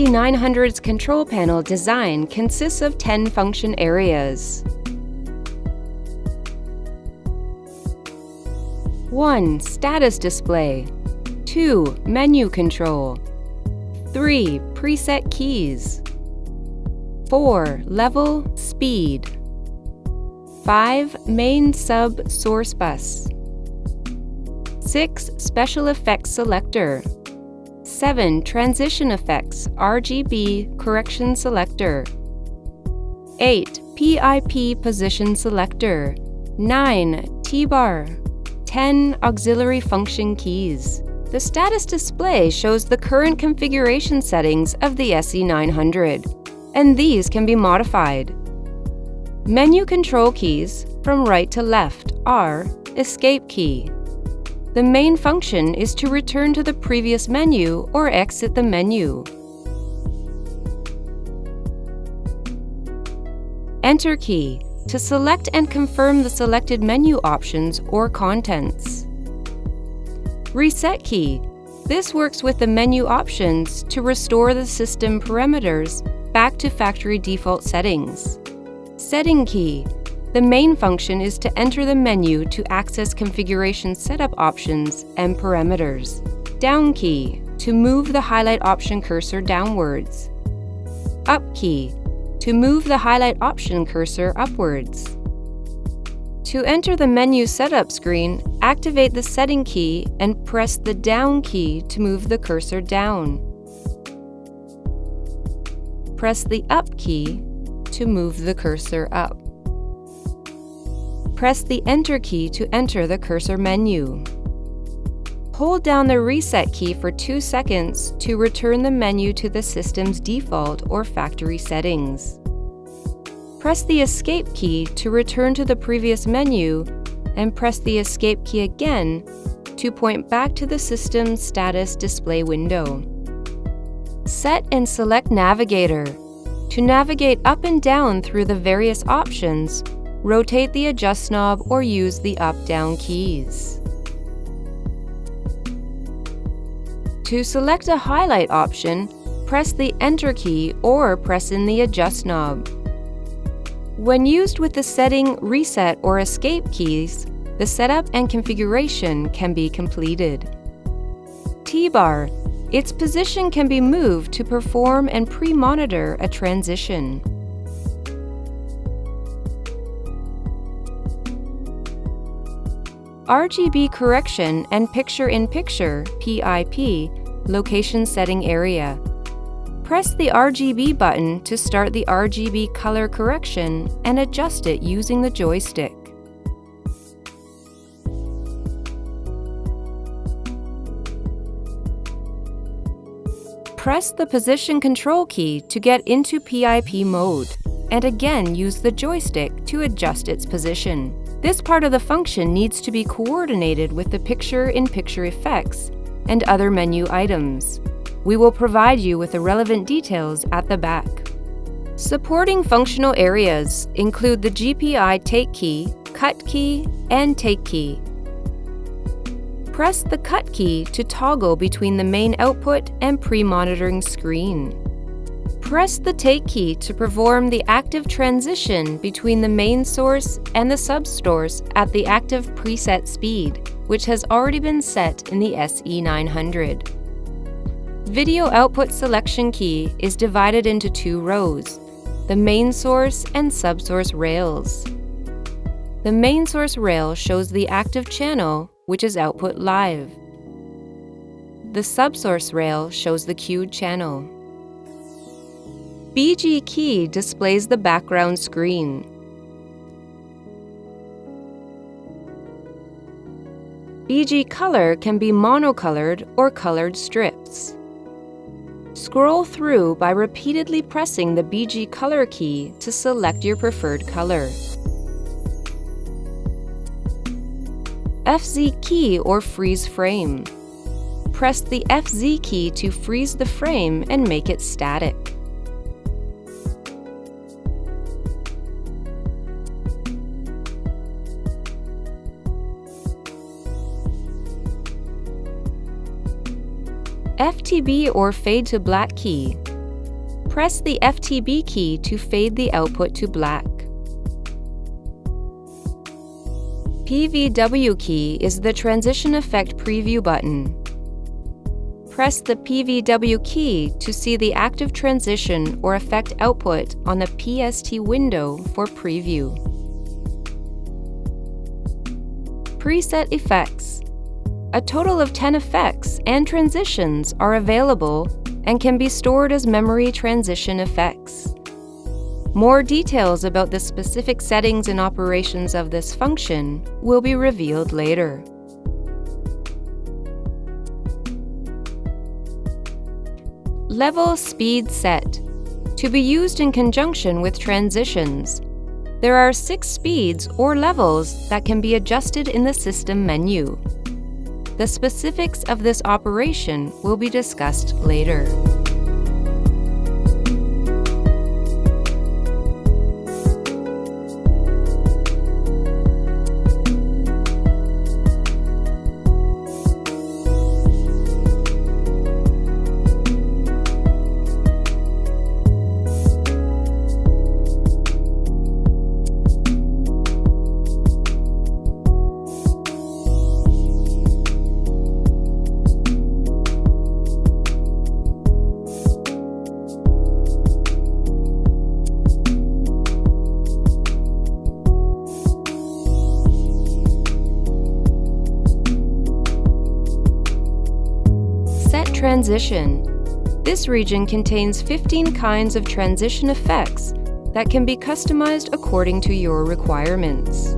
SE900's control panel design consists of 10 function areas. 1. Status display. 2. Menu control. 3. Preset keys. 4. Level, speed. 5. Main sub source bus. 6. Special effects selector. 7. Transition effects Rgb Correction selector. 8. PIP position selector. 9. T-bar. 10. Auxiliary function keys. The status display shows the current configuration settings of the SE900, and these can be modified. Menu control keys, from right to left, are Escape key. The main function is to return to the previous menu or exit the menu. Enter key, to select and confirm the selected menu options or contents. Reset key. This works with the menu options to restore the system parameters back to factory default settings. Setting key. The main function is to enter the menu to access configuration setup options and parameters. Down key. To move the highlight option cursor downwards. Up key. To move the highlight option cursor upwards. To enter the menu setup screen, activate the setting key and press the down key to move the cursor down. Press the up key to move the cursor up. Press the enter key to enter the cursor menu. Hold down the reset key for 2 seconds to return the menu to the system's default or factory settings. Press the escape key to return to the previous menu, and press the escape key again to point back to the system's status display window. Set and select Navigator. To navigate up and down through the various options, rotate the adjust knob or use the up-down keys. To select a highlight option, press the Enter key or press in the adjust knob. When used with the setting, reset, or escape keys, the setup and configuration can be completed. T-bar. Its position can be moved to perform and pre-monitor a transition. Rgb Correction and Picture-in-Picture (PIP) location setting area. Press the RGB button to start the RGB color correction and adjust it using the joystick. Press the position control key to get into PIP mode, and again use the joystick to adjust its position. This part of the function needs to be coordinated with the picture-in-picture effects and other menu items. We will provide you with the relevant details at the back. Supporting functional areas include the GPI take key, cut key, and take key. Press the cut key to toggle between the main output and pre-monitoring screen. Press the take key to perform the active transition between the main source and the sub-source at the active preset speed, which has already been set in the SE900. Video output selection key is divided into 2 rows, the main source and sub-source rails. The main source rail shows the active channel, which is output live. The sub-source rail shows the queued channel. BG key displays the background screen. BG color can be monocolored or colored strips. Scroll through by repeatedly pressing the BG color key to select your preferred color. FZ key or freeze frame. Press the FZ key to freeze the frame and make it static. FTB or fade to black key. Press the FTB key to fade the output to black. PVW key is the Transition Effect Preview button. Press the PVW key to see the active transition or effect output on the PST window for preview. Preset effects. A total of 10 effects and transitions are available and can be stored as memory transition effects. More details about the specific settings and operations of this function will be revealed later. Level speed set. To be used in conjunction with transitions. There are 6 speeds or levels that can be adjusted in the system menu. The specifics of this operation will be discussed later. Transition. This region contains 15 kinds of transition effects that can be customized according to your requirements.